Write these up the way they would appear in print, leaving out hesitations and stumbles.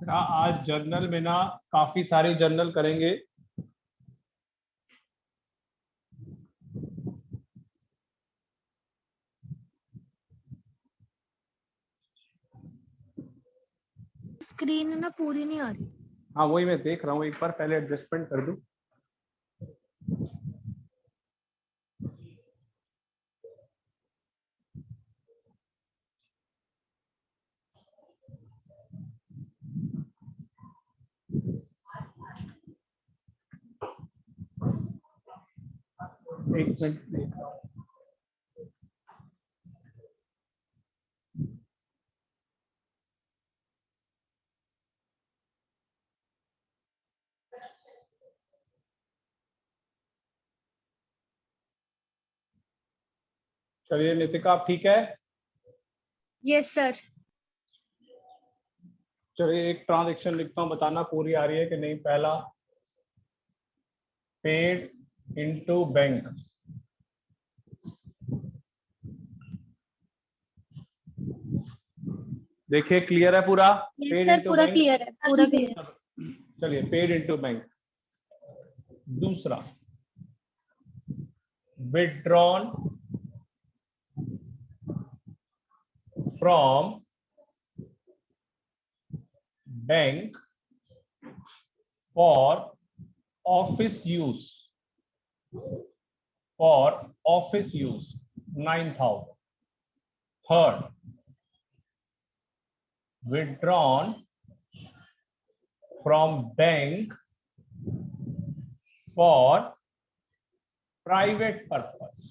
आज जर्नल में ना काफी सारी जर्नल करेंगे। स्क्रीन ना पूरी नहीं आ रही। हाँ वही मैं देख रहा हूँ, एक बार पहले एडजस्टमेंट कर दूं। एक मिनट देख रहा हूँ। चलिए नितिका आप ठीक है? Yes sir. चलिए एक ट्रांजैक्शन लिखता हूँ, बताना पूरी आ रही है कि नहीं। पहला पेड इनटू बैंक, देखिए क्लियर है पूरा? यस पेड सर इनटू पूरा बैंक। क्लियर है, पूरा क्लियर। चलिए पेड इनटू बैंक। दूसरा withdrawn from bank for office use, for office use 9,000। Third withdrawn from bank for private purpose,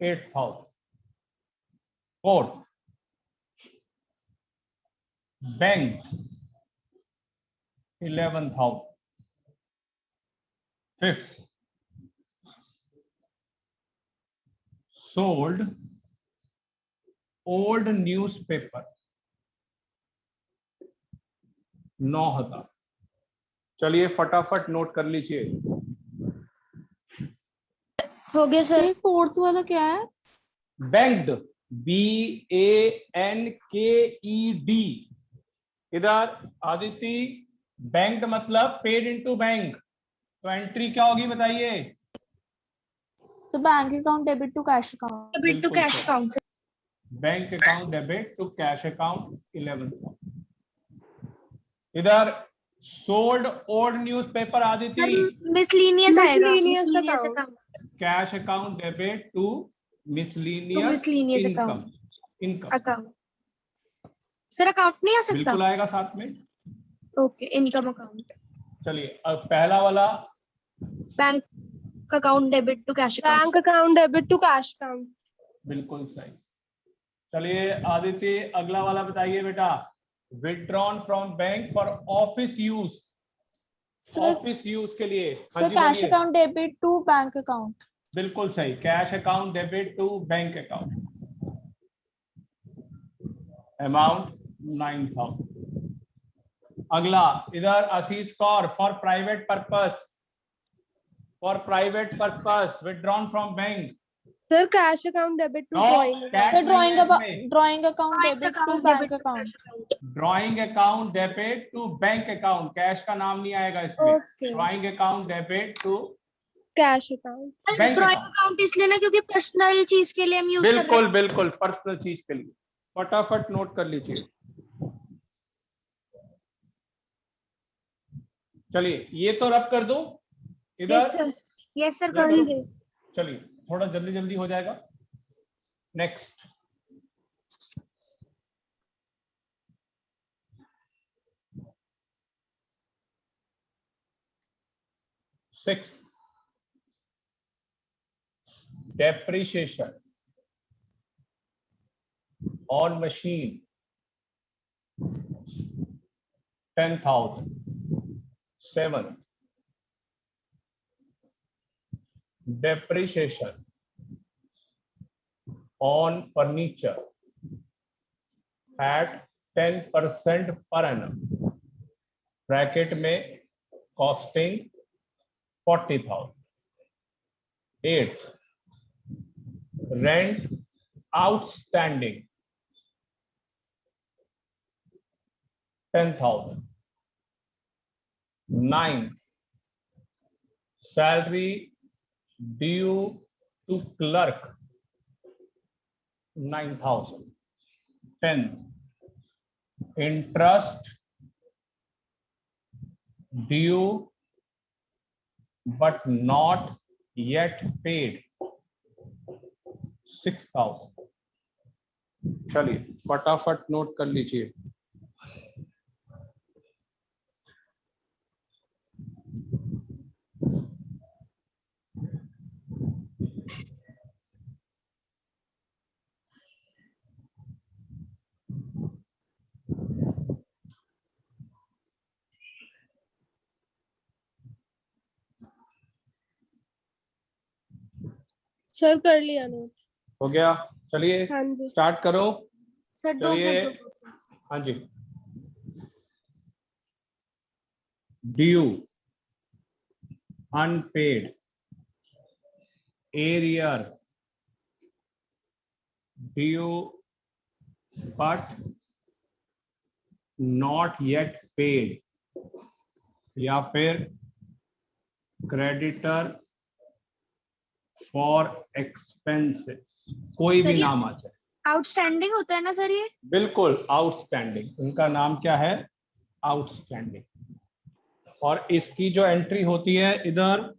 8,000। fourth bank 11,000। fifth sold old newspaper 9,000। चलिए फटाफट note कर लीजिए। हो गया सर। फोर्थ वाला क्या है? Banked, BANKED। इधर आदित्य बैंक्ड मतलब पेड इनटू बैंक, तो एंट्री क्या होगी बताइए? तो bank account debit to cash account. Debit to cash account. Bank account debit to cash account 11,000। इधर sold old newspaper Aditya, miscellaneous आएगा, miscellaneous account. Cash account debit to miscellaneous miscellaneous income, income account. Sir account नहीं आ सकता? बिल्कुल आएगा साथ में। Okay, income account. चलिए अब पहला वाला bank account debit to cash account. Bank account debit to cash account. बिल्कुल सही। चलिए आदित्य अगला वाला बताइए बेटा। Withdrawn from bank for office use, office use के लिए। Sir cash account debit to bank account. बिल्कुल सही, cash account debit to bank account, amount 9,000। अगला इधर Ashish Kaur for private purpose, for private purpose withdrawn from bank. Sir cash account debit to drawing. Sir drawing account debit to bank account. Drawing account debit to bank account, cash का नाम नहीं आएगा इसमें। Drawing account debit to cash account. Drawing account इसलिए ना क्योंकि personal चीज के लिए हम यूज कर रहे हैं। बिल्कुल बिल्कुल पर्सनल चीज के लिए। फटाफट नोट कर लीजिए। चलिए ये तो रब कर दो इधर। यस सर कर लीजिए। चलिए थोड़ा जल्दी जल्दी हो जाएगा। Next sixth depreciation on machine 10,000। seventh depreciation on furniture at 10% per annum, bracket में costing 40,000। At rent outstanding 10,000. 9th, salary due to clerk 9,000. 10th, interest due but not yet paid 6,000. चलिए फटाफट नोट कर लीजिए। सर कर लिया note. हो गया, चलिए हाँ जी स्टार्ट करो। सर 2 चलिए, मिनट रुको सर। हाँ जी। Due, unpaid, arrear, due but not yet paid, या फिर क्रेडिटर फॉर एक्सपेंसेस, कोई भी सर, ये नाम आ जाए। आउटस्टैंडिंग होता है ना सर ये? बिल्कुल आउटस्टैंडिंग, उनका नाम क्या है? आउटस्टैंडिंग। और इसकी जो एंट्री होती है इधर,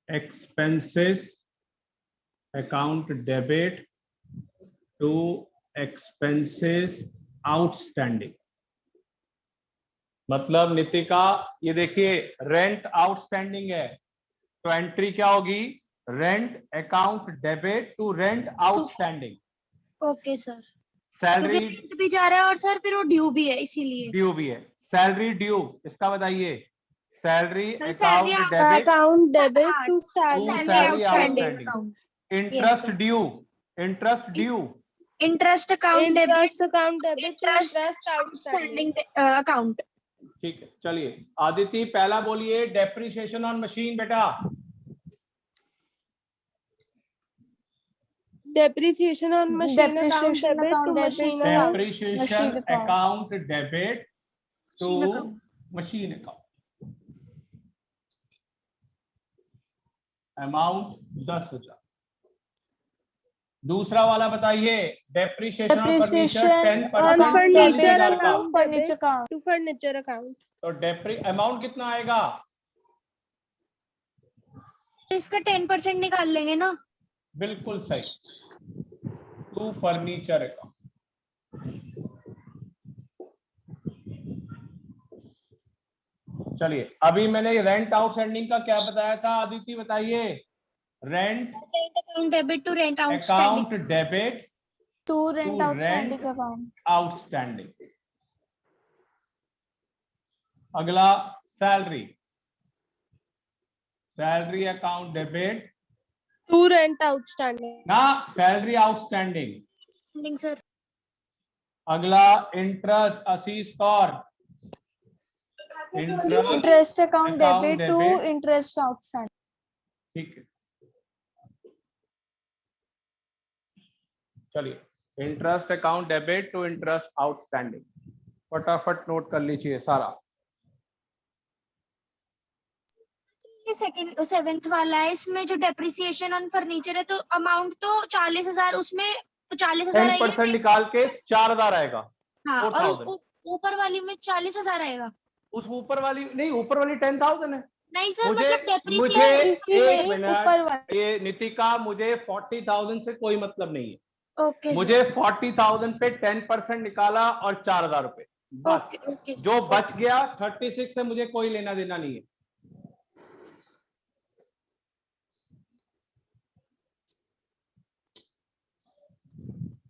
expenses account debit to expenses outstanding. मतलब नितिका, ये देखिए रेंट आउटस्टैंडिंग है, तो एंट्री क्या होगी? Rent account debit to rent outstanding. Okay sir. Salary क्योंकि रेंट भी जा रहा है और सर फिर वो ड्यू भी है इसीलिए। ड्यू भी है। सैलरी ड्यू, इसका बताइए। Salary salary account debit account debit हाँ, to to salary salary outstanding outstanding. Account. Interest sir. Due, interest due, interest account debit, interest account debit to interest interest outstanding. Outstanding account. ठीक है। चलिए आदिति पहला बोलिए, depreciation on machine. बेटा depreciation on machine account Depreciation debit to account debit machine to account. Depreciation machine account. Account debit to machine account. Machine account. Amount 10,000। दूसरा वाला बताइए, depreciation on furniture Depreciation 10% on furniture 40,000 का। account furniture debit account. to furniture account। तो डेप्री amount कितना आएगा? इसका 10% निकाल लेंगे ना? बिल्कुल सही, टू फर्नीचर अकाउंट। चलिए अभी मैंने रेंट आउटस्टैंडिंग का क्या बताया था? आदिति बताइए। Rent account debit to rent account outstanding. Debit To rent to outstanding rent account. Outstanding. अगला salary, salary account debit to rent outstanding. ना, सैलरी आउटस्टैंडिंग। सर अगला interest, Ashish Kaur, Interest account debit to debit. interest outstanding. ठीक है, चलिए interest account debit to interest outstanding. फटाफट note कर लीजिए सारा। ये सेकंड 7th वाला है, इसमें जो डेप्रिसिएशन ऑन फर्नीचर है तो अमाउंट तो 40,000, उसमें 40,000 10% आएगी। निकाल के 4,000 आएगा। हाँ, और 4,000। ऊपर वाली में 40,000 आएगा। उस ऊपर वाली नहीं, ऊपर वाली 10,000 है। नहीं सर, मुझे मतलब मुझे डेप्रिसिएशन। इसी में एक ही मिनट, ऊपर वाला। ये नितिका, मुझे 40,000 से कोई मतलब नहीं है। ओके मुझे 40,000 पे 10% निकाला और 4,000 रुपए बस। ओके ओके जो बच गया 36 से मुझे कोई लेना देना नहीं है।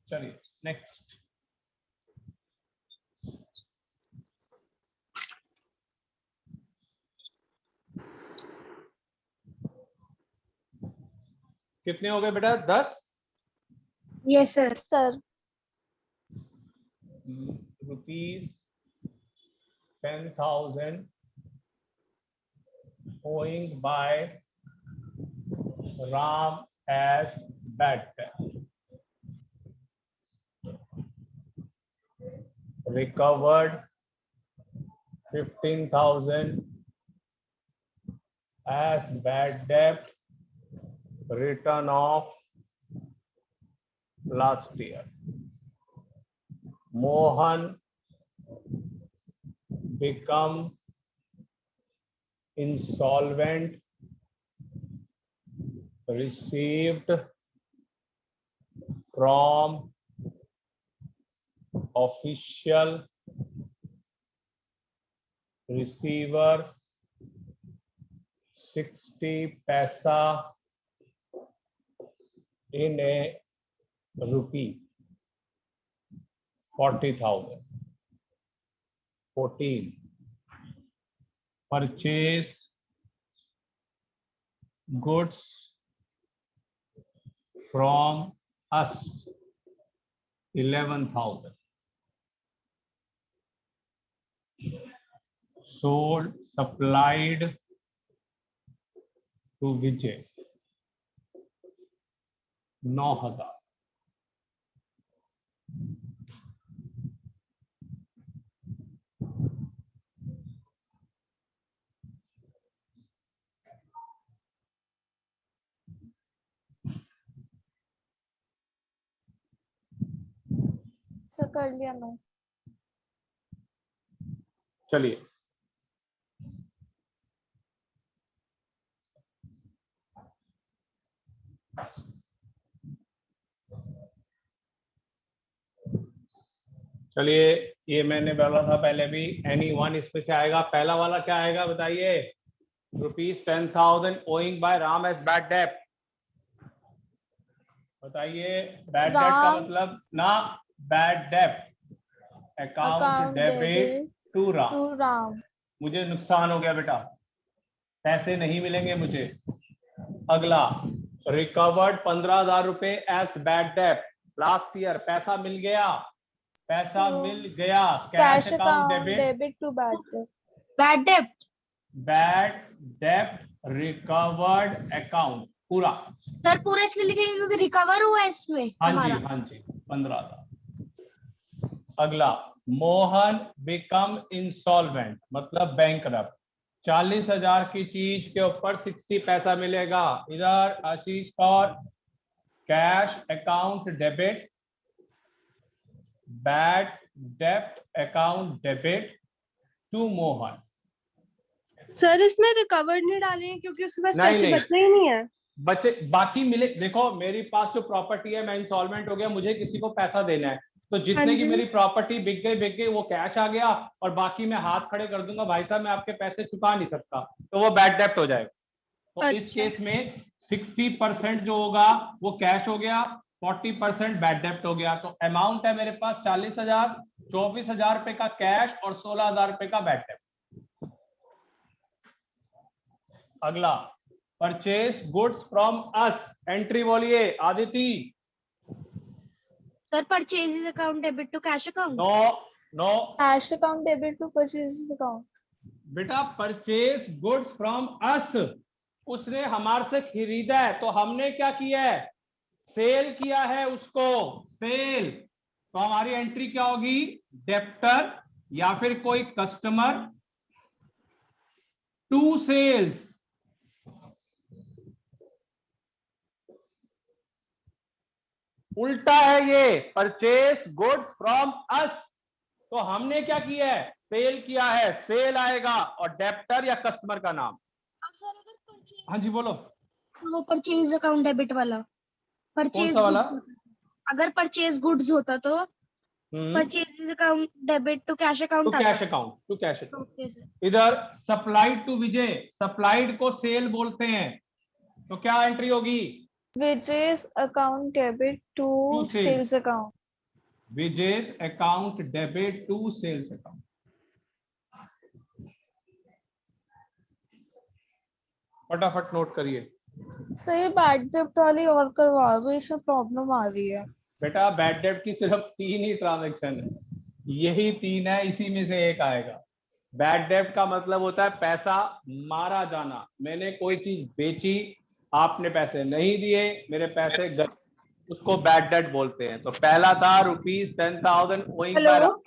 चलिए नेक्स्ट। कितने हो गए बेटा? 10 yes sir. Sir, rupees 10,000 owing by Ram as bad debt. recovered 15,000 as bad debt written off last year. Mohan become insolvent, received from official receiver 60 paisa in a rupee 40,000. 14. Purchase goods from us 11,000. Sold, supplied to Vijay 9,000. Sir कर लिया मैं। चलिए चलिए, ये मैंने बोला था पहले भी, एनी वन इसमें से आएगा। पहला वाला क्या आएगा बताइए? ₹10,000 owing by Ram as bad debt। बताइए, बैड डेट का राम। मतलब ना, bad debt account debit to Ram. मुझे नुकसान हो गया बेटा, पैसे नहीं मिलेंगे मुझे। अगला, रिकवर्ड 15,000 रुपए as bad debt last year, पैसा मिल गया, पैसा मिल गया। Cash account debit to bad debt. Bad debt recovered account पूरा। सर पूरा इसलिए लिखेंगे क्योंकि रिकवर हुआ है इसमें। हाँ जी 15,000। अगला, मोहन बिकम इंसॉल्वेंट मतलब बैंकरप्ट। 40,000 की चीज के ऊपर 60 पैसा मिलेगा। इधर Ashish for cash account debit, bad डेब्ट account debit to Mohan. Sir इसमें रिकवर्ड नहीं डाले हैं क्योंकि उसके पास पैसे बचने ही नहीं है। बचे बाकी मिले। देखो मेरे पास जो प्रॉपर्टी है, मैं इंसॉल्वेंट हो गया, मुझे किसी को पैसा देना है, तो जितने की मेरी प्रॉपर्टी बिक गई वो कैश आ गया, और बाकी मैं हाथ खड़े कर दूंगा, भाई साहब मैं आपके पैसे चुका नहीं सकता, तो वो बैड डेब्ट हो जाएगा। तो इस केस में 60% जो होगा वो कैश हो गया, 40% बैड डेब्ट हो गया। तो अमाउंट है मेरे पास 40,000, 24,000 रुपए का कैश और 16,000 रुपए का बैड डेब्ट। अगला, purchase goods from us. Entry बोलिए Aditi. Sir purchases account debit to cash account. No cash account debit to purchase account. बेटा, परचेज गुड्स फ्रॉम अस, उसने हमारे से खरीदा है, तो हमने क्या किया है? सेल किया है उसको, सेल। तो हमारी एंट्री क्या होगी? डेप्टर या फिर कोई कस्टमर टू सेल्स। उल्टा है ये, परचेज गुड्स फ्रॉम अस, तो हमने क्या किया है? सेल किया है, सेल आएगा, और डेप्टर या कस्टमर का नाम। सर अगर परचेज, हाँ जी बोलो। वो परचेज अकाउंट डेबिट वाला, परचेज वाला? अगर परचेज गुड्स होता तो purchase account debit to cash account, to cash account, to cash account. Okay sir. इधर सप्लाइड टू विजय, सप्लाइड को सेल बोलते हैं, तो क्या एंट्री होगी? Vijay's account debit to sales account. Vijay's account debit to sales account. फटाफट नोट करिए। सही बैड डेब्ट वाली और करवा दो, इसमें प्रॉब्लम आ रही है। बेटा बैड डेब्ट की सिर्फ 3 ही ट्रांजैक्शन है, यही 3 है, इसी में से एक आएगा। बैड डेब्ट का मतलब होता है पैसा मारा जाना। मैंने कोई चीज बेची, आपने पैसे नहीं दिए, मेरे पैसे गए, उसको बैड डेब्ट बोलते हैं। तो पहला था ₹10,000 owing by Ram।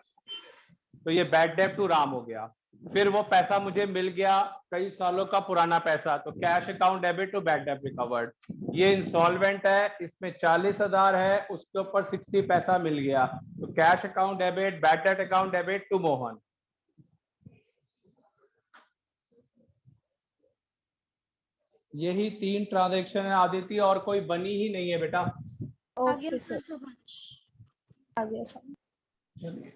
तो ये बैड डेट टू राम हो गया। फिर वो पैसा मुझे मिल गया, कई सालों का पुराना पैसा, तो cash account debit to bad debt recovered. ये इंस्टॉलमेंट है, इसमें 40,000 है, उसके ऊपर 60 पैसा मिल गया, तो cash account debit, bad debt account debit to Mohan. यही 3 ट्रांजेक्शन है आदित्य, और कोई बनी ही नहीं है बेटा। ओके सर, आ गया सर। चलिए,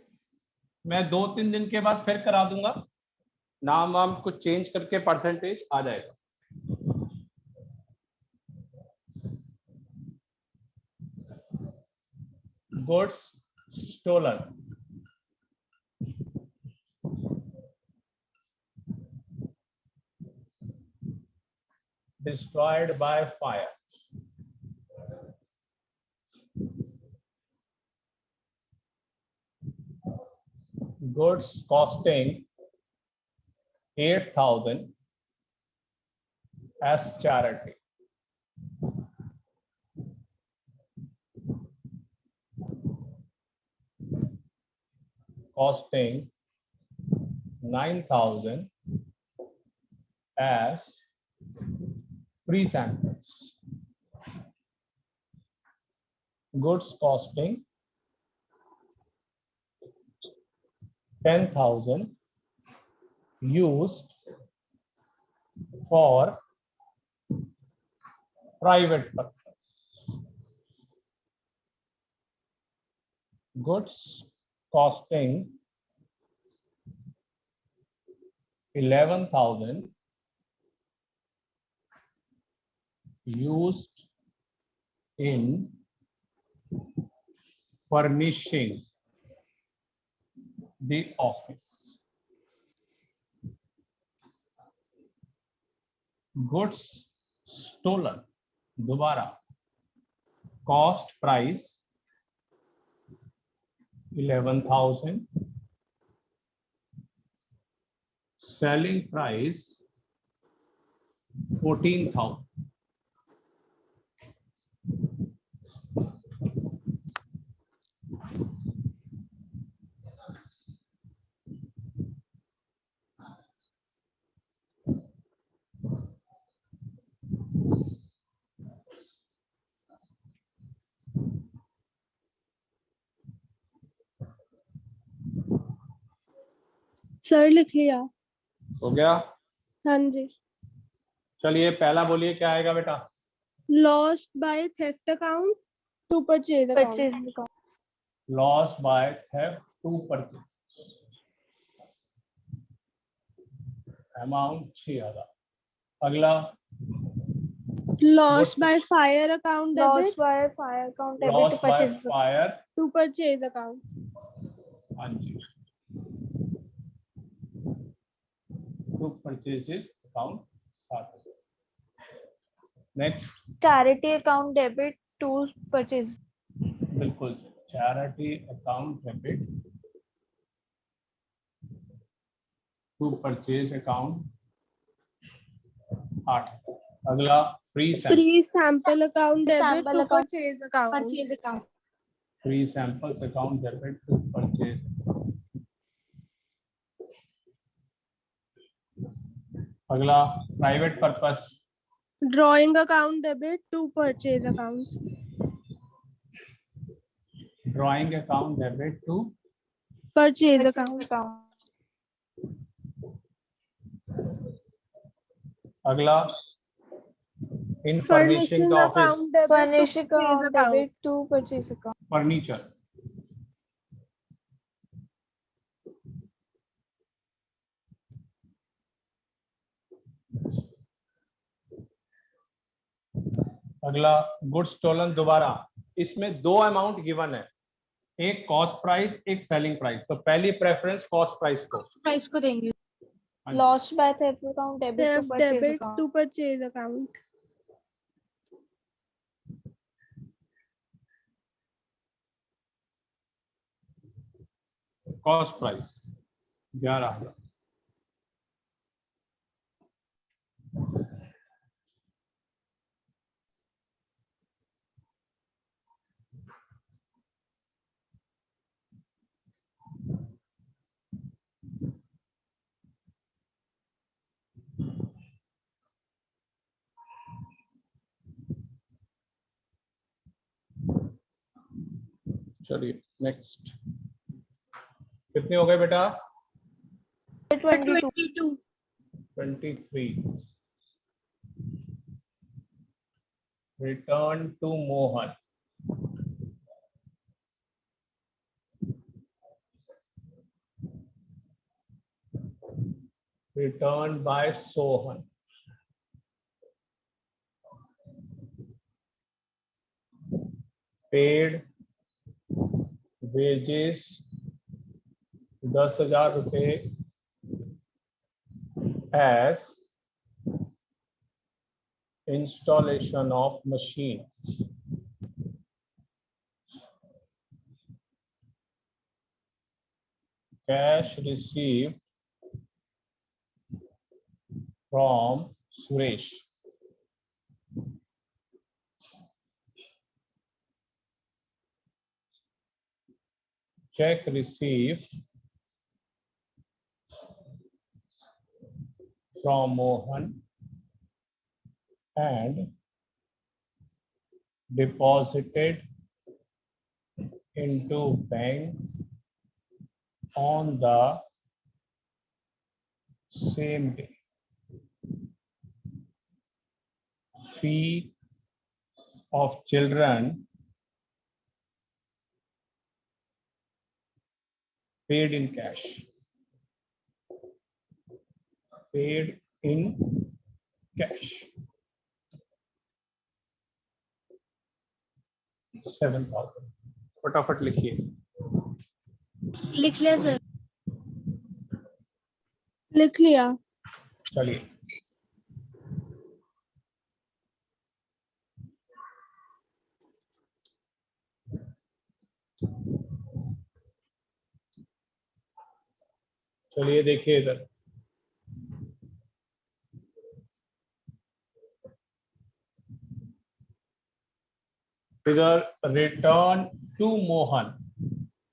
मैं 2-3 दिन के बाद फिर करा दूंगा, नाम वाम कुछ चेंज करके परसेंटेज आ जाएगा। Goods stolen, destroyed by fire, goods costing 8,000 as charity, costing 9,000 as free samples, goods costing 10,000 used for private purpose, goods costing 11,000 used in furnishing the office, goods stolen, दोबारा, cost price 11,000, selling price 14,000. Sir लिख लिया। हो गया? हाँ जी। चलिए पहला बोलिए क्या आएगा बेटा? Lost by theft account to purchase account. Loss by theft to purchase, amount 6,000। अगला lost by fire account loss debit by fire account debit loss to by purchase fire, to purchase account. हाँ जी, to purchases account 7,000। Next charity account debit to purchase. बिल्कुल, charity account debit to purchase account 8,000। अगला free sample account debit to purchase account. Free samples account debit to purchase. अगला private purpose, drawing account debit to purchase account. Drawing account debit to purchase account. अगला in furnishing का office, furnishing account debit to purchase account. Furniture. अगला goods stolen, दोबारा इसमें 2 amount given है, एक cost price, एक selling price, तो पहली प्रेफरेंस कॉस्ट प्राइस को देंगे। Lost by theft account debit to purchase account. Cost price 11,000। चलिए नेक्स्ट, कितने हो गए बेटा? 22. 23. Return to Mohan. Returned by Sohan. Paid wages 10,000 रुपए as installation of machine. Cash received from Suresh. Check received from Mohan and deposited into bank on the same day. Fee of children paid in cash. Paid in cash. 7,000. फटाफट लिखिए। लिख लिया sir. लिख लिया। चलिए चलिए देखिए इधर, इधर रिटर्न टू मोहन,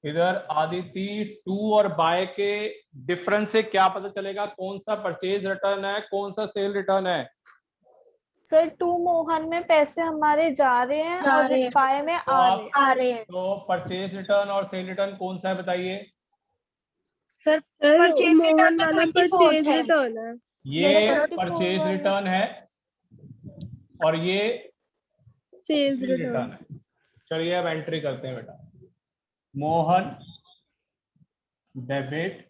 इधर आदिति टू और बाय के डिफरेंस से क्या पता चलेगा कौन सा परचेज रिटर्न है, कौन सा सेल रिटर्न है? सर टू मोहन में पैसे हमारे जा रहे हैं और बाय में आ रहे हैं। तो परचेज रिटर्न और सेल रिटर्न कौन सा है बताइए? Sir sir purchase Mohan return वाला 24th परचेज है। रिटर्न है। ये Yes, sir. परचेज रिटर्न है और ये सेल्स सेल रिटर्न रिटर्न। है। चलिए अब एंट्री करते हैं बेटा। Mohan debit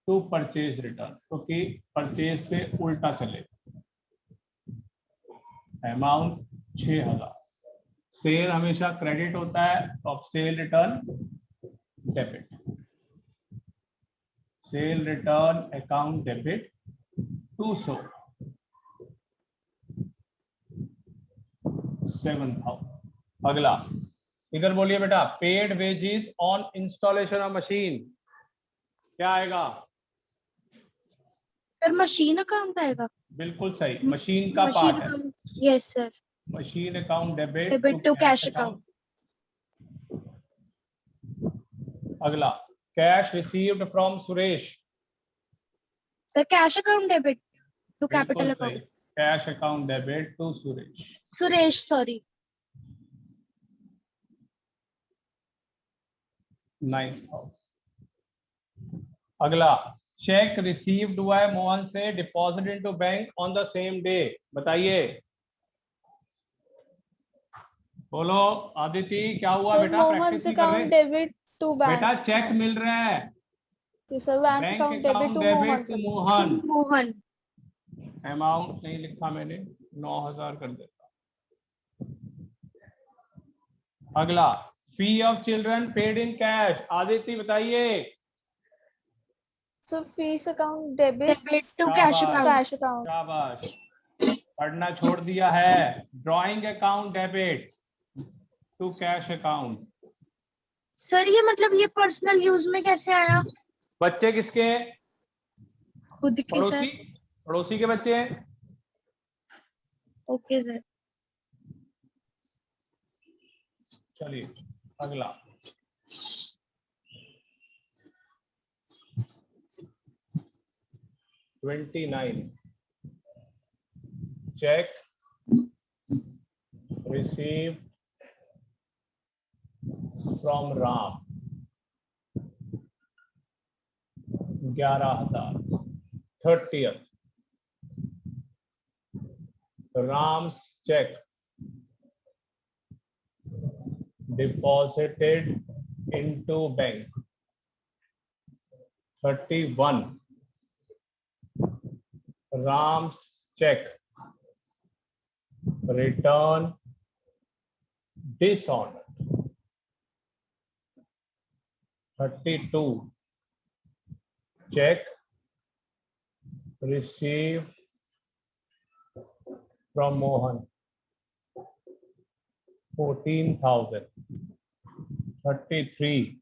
to purchase return, क्योंकि परचेज से उल्टा चले। अमाउंट 6,000। सेल हमेशा क्रेडिट होता है, तो अब cell return debit. Cell return account debit 200 7,000। अगला इधर बोलिए बेटा, paid wages on installation of machine, क्या आएगा? सर मशीन अकाउंट आएगा। बिल्कुल सही, मशीन का पार्ट है। Yes sir. Machine account debit debit to cash account. अगला cash received from Suresh, sir cash account debit to capital account. Cash account debit to Suresh sorry. 9,000। अगला cheque received हुआ है मोहन से, deposit into bank on the same day, बताइए। बोलो आदिति, क्या हुआ बेटा? प्रैक्टिस नहीं कर रहे? Debit to bank. बेटा चेक मिल रहा है। Sir bank account debit to Mohan. Mohan. Amount नहीं लिखा मैंने, 9,000 कर देता। अगला fee of children paid in cash, Aditi बताइए। Sir fees account debit to cash account. शाबाश, पढ़ना छोड़ दिया है। Drawing account debit to cash account. Sir ये मतलब ये पर्सनल यूज में कैसे आया? बच्चे किसके? खुद के सर। पड़ोसी के बच्चे हैं। Okay sir. चलिए अगला, $29 check receive from Ram 11,000. 30th, Ram's check deposited into bank. 31, Ram's check return dishonored. 32, check received from Mohan 14,000. 33,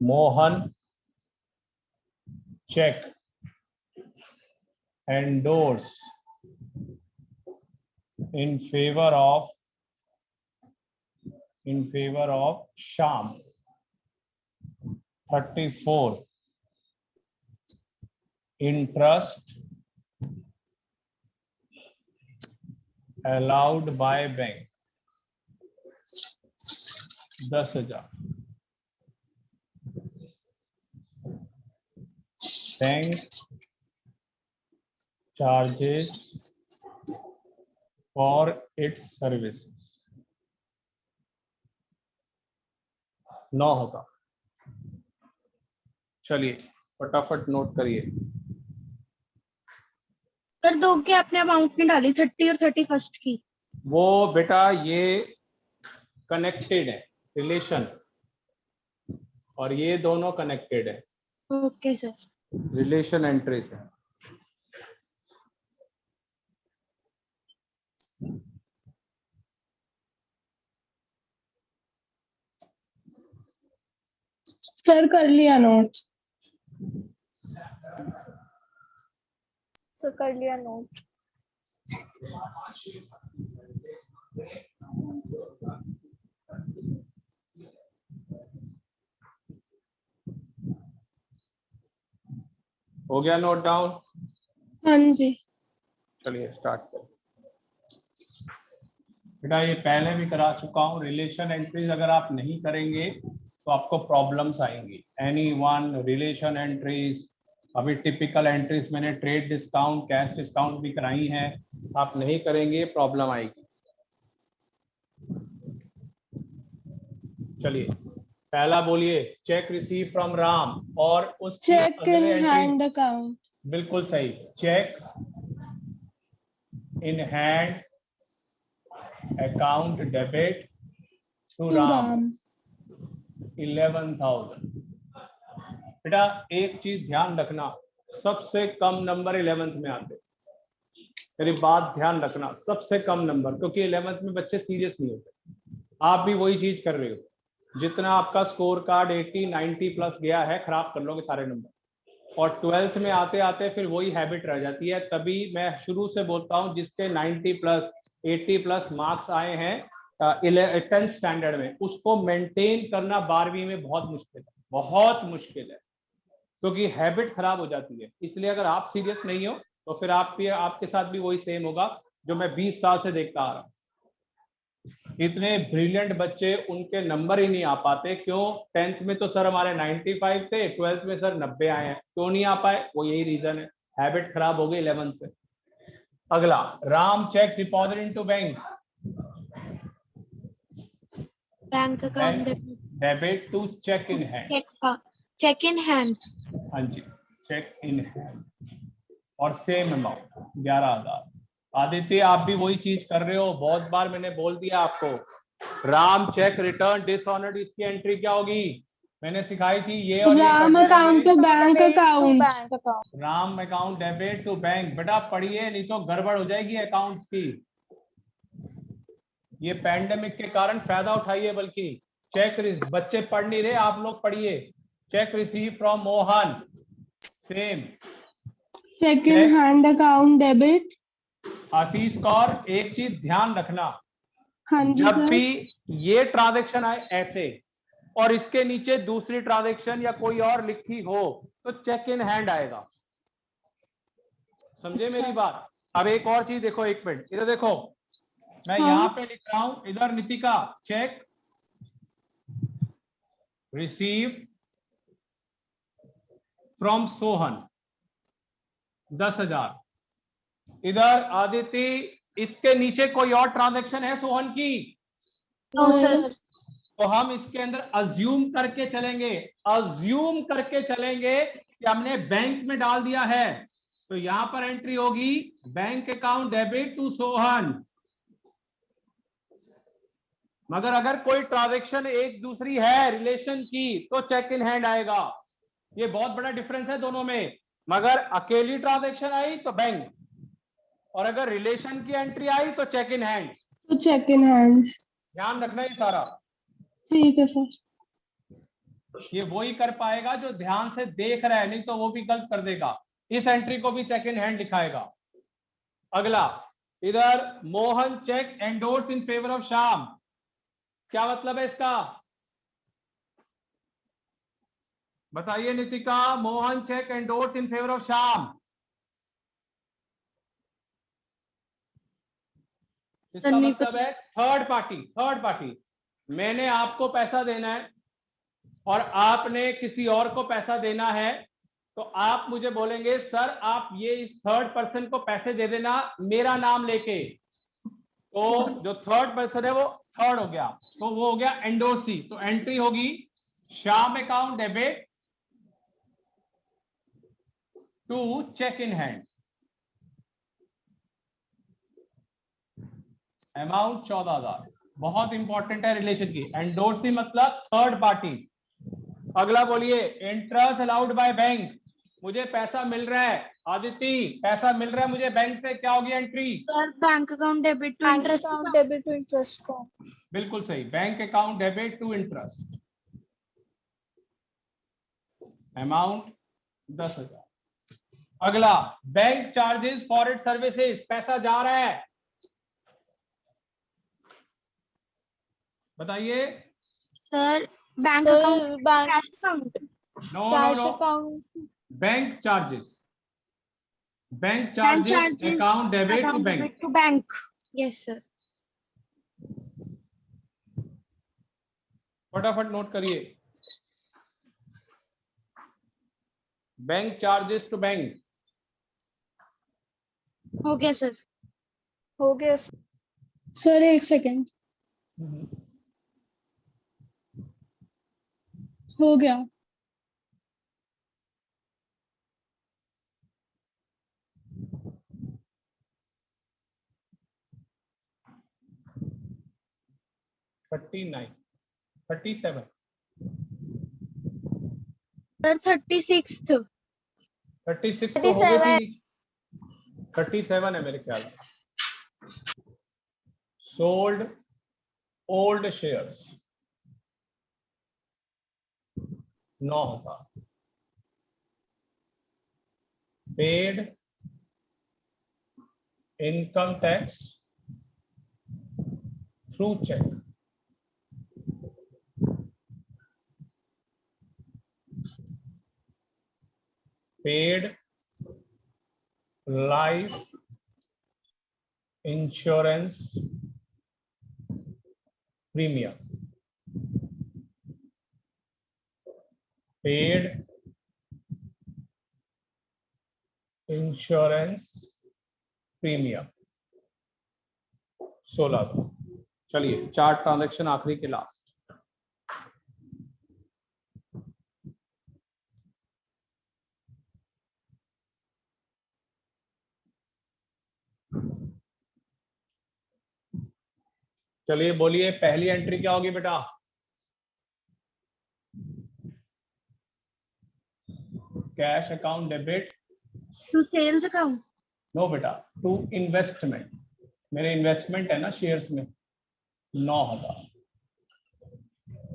Mohan check endorsed in favor of Sham. 34, interest allowed by bank 10,000. Bank charges for its services 9,000. चलिए फटाफट note करिए। पर दो के आपने amount नहीं डाली 30 और 31st की। वो बेटा ये कनेक्टेड है, रिलेशन, और ये दोनों कनेक्टेड है। Okay sir. रिलेशन एंट्रीज है। सर कर लिया नोट। सर कर लिया नोट। हो गया नोट डाउन? हाँ जी। चलिए स्टार्ट करें। बेटा ये पहले भी करा चुका हूँ। रिलेशन एंट्रीज अगर आप नहीं करेंगे तो आपको प्रॉब्लम्स आएंगी। एनी वन रिलेशन एंट्रीज, अभी टिपिकल एंट्रीज मैंने ट्रेड डिस्काउंट, कैश डिस्काउंट भी कराई हैं, आप नहीं करेंगे प्रॉब्लम आएगी। चलिए पहला बोलिए, चेक रिसीव फ्रॉम राम, और उस चेक इन हैंड अकाउंट। बिल्कुल सही, cheque in hand account debit to Ram 11,000। बेटा एक चीज ध्यान रखना, सबसे कम नंबर 11th में आते। मेरी बात ध्यान रखना, सबसे कम नंबर, क्योंकि 11th में बच्चे सीरियस नहीं होते। आप भी वही चीज कर रहे हो। जितना आपका स्कोर कार्ड 80 90 प्लस गया है, खराब कर लोगे सारे नंबर, और 12th में आते आते फिर वही हैबिट रह जाती है। तभी मैं शुरू से बोलता हूँ, जिसके 90 प्लस 80 प्लस मार्क्स आए हैं 10th स्टैंडर्ड में, उसको मेंटेन करना 12वीं में बहुत मुश्किल है, बहुत मुश्किल है, क्योंकि हैबिट खराब हो जाती है। इसलिए अगर आप सीरियस नहीं हो तो फिर आपके साथ भी वही सेम होगा जो मैं 20 साल से देखता आ रहा हूँ। इतने ब्रिलियंट बच्चे, उनके नंबर ही नहीं आ पाते। क्यों? 10th में तो सर हमारे 95 थे, 12th में सर 90 आए हैं। क्यों नहीं आ पाए? वो यही रीजन है, हैबिट खराब हो गई 11th से। अगला, Ram cheque deposit into bank account debit to cheque in hand. Cheque in hand, हाँ जी, चेक इन हैंड, और सेम अमाउंट 11,000। आदित्य आप भी वही चीज कर रहे हो, बहुत बार मैंने बोल दिया आपको। राम चेक रिटर्न डिसऑनर्ड, इसकी एंट्री क्या होगी? मैंने सिखाई थी ये, और Ram account to bank account. Ram account debit to bank. बेटा पढ़िए, नहीं तो गड़बड़ हो जाएगी अकाउंट्स की। ये पैंडेमिक के कारण फायदा उठाइए, बल्कि चेक, बच्चे पढ़ नहीं रहे, आप लोग पढ़िए। Cheque receive from Mohan, same cheque in hand account debit. Ashish Kaur, एक चीज ध्यान रखना, हाँ जी जब सर। भी ये ट्रांजैक्शन आए ऐसे, और इसके नीचे दूसरी ट्रांजैक्शन या कोई और लिखी हो, तो चेक इन हैंड आएगा। समझे मेरी बात? अब एक और चीज देखो, एक मिनट इधर देखो, मैं यहाँ पे लिख रहा हूं, इधर Nitika check receive from Sohan 10,000। इधर आदिति, इसके नीचे कोई और ट्रांजैक्शन है सोहन की? No sir. तो हम इसके अंदर अज्यूम करके चलेंगे कि हमने बैंक में डाल दिया है। तो यहां पर एंट्री होगी bank account debit to Sohan. मगर अगर कोई ट्रांजैक्शन एक दूसरी है रिलेशन की तो चेक इन हैंड आएगा। ये बहुत बड़ा डिफरेंस है दोनों में। मगर अकेली ट्रांजैक्शन आई तो बैंक, और अगर रिलेशन की एंट्री आई तो चेक इन हैंड। तो चेक इन हैंड। ध्यान रखना ये सारा। ठीक है सर। ये वही कर पाएगा जो ध्यान से देख रहा है, नहीं तो वो भी गलत कर देगा। इस एंट्री को भी चेक इन हैंड दिखाएगा। अगला, इधर Mohan cheque endorse in favour of Shyam. क्या मतलब है इसका? बताइए Nitika. Mohan cheque endorse in favour of Shyam, इसका मतलब है थर्ड पार्टी। मैंने आपको पैसा देना है और आपने किसी और को पैसा देना है, तो आप मुझे बोलेंगे सर आप ये इस थर्ड पर्सन को पैसे दे देना मेरा नाम लेके। तो जो थर्ड पर्सन है वो थर्ड हो गया, तो वो हो गया एंडोर्सी। तो एंट्री होगी Shyam account debit to cheque in hand, amount 14,000। बहुत इंपॉर्टेंट है रिलेशन की। एंडोर्सी मतलब थर्ड पार्टी। अगला बोलिए, इंटरेस्ट अलाउड बाय बैंक। मुझे पैसा मिल रहा है, आदिति पैसा मिल रहा है मुझे बैंक से, क्या होगी entry? Bank account debit to interest. Debit to interest को। बिल्कुल सही, bank account debit to interest, amount 10,000। अगला, bank charges for it services. पैसा जा रहा है, बताइए sir. Bank account, cash account. No cash account. Bank charges account debit to bank. Yes sir. फटाफट नोट करिए, बैंक चार्जेस टू बैंक। हो गया सर। हो गया सर एक सेकेंड। हो गया। सर 36 36 तो हो गई थी। 37 है मेरे ख्याल में। Sold old shares 9,000। Paid income tax through cheque paid life insurance premium, paid insurance premium 16,000। चलिए 4 ट्रांजैक्शन आखिरी के लास्ट। चलिए बोलिए, पहली एंट्री क्या होगी बेटा? Cash account debit to sales account. No बेटा, टू इन्वेस्टमेंट। मेरे इन्वेस्टमेंट है ना शेयर्स में, 9,000।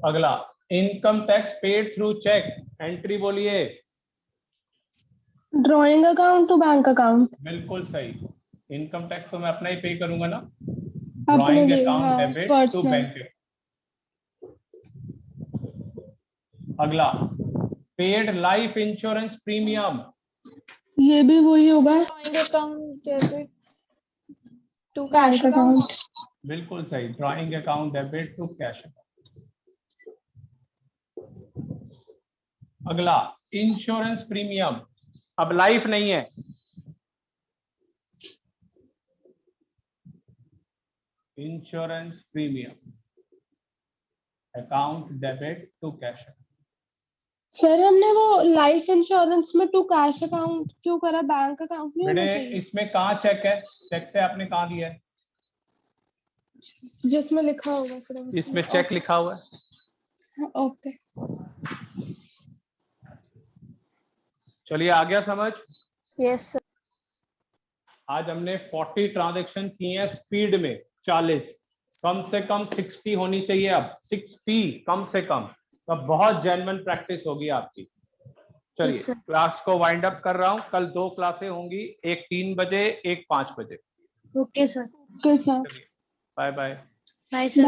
अगला, income tax paid through cheque. Entry बोलिए। Drawing account to bank account. बिल्कुल सही, इनकम टैक्स तो मैं अपना ही पे करूंगा ना। अपने ड्रॉइंग लिए, अकाउंट हाँ, डेबिट टू पर्सनल। बैंक। अगला, पेड लाइफ इंश्योरेंस प्रीमियम। ये भी वही होगा, drawing account debit to bank account. बिल्कुल सही, drawing account debit to cash account. अगला इंश्योरेंस प्रीमियम, अब लाइफ नहीं है, insurance premium account debit to cash. Sir हमने वो लाइफ इंश्योरेंस में टू कैश अकाउंट क्यों करा, बैंक अकाउंट नहीं होना बेटे चाहिए? इसमें कहाँ चेक है, चेक से आपने कहाँ दिया है, जिसमें लिखा होगा सर इसमें चेक लिखा हुआ है। ओके। चलिए आ गया समझ। Yes sir. आज हमने 40 ट्रांजैक्शन की हैं स्पीड में, 40 कम से कम 60 होनी चाहिए, अब 60 कम से कम, तो बहुत जेन्युइन प्रैक्टिस होगी आपकी। चलिए sir. क्लास को वाइंड अप कर रहा हूँ। कल 2 क्लासें होंगी, एक 3 बजे एक 5 बजे। Okay sir. Okay sir. Bye bye. Bye sir.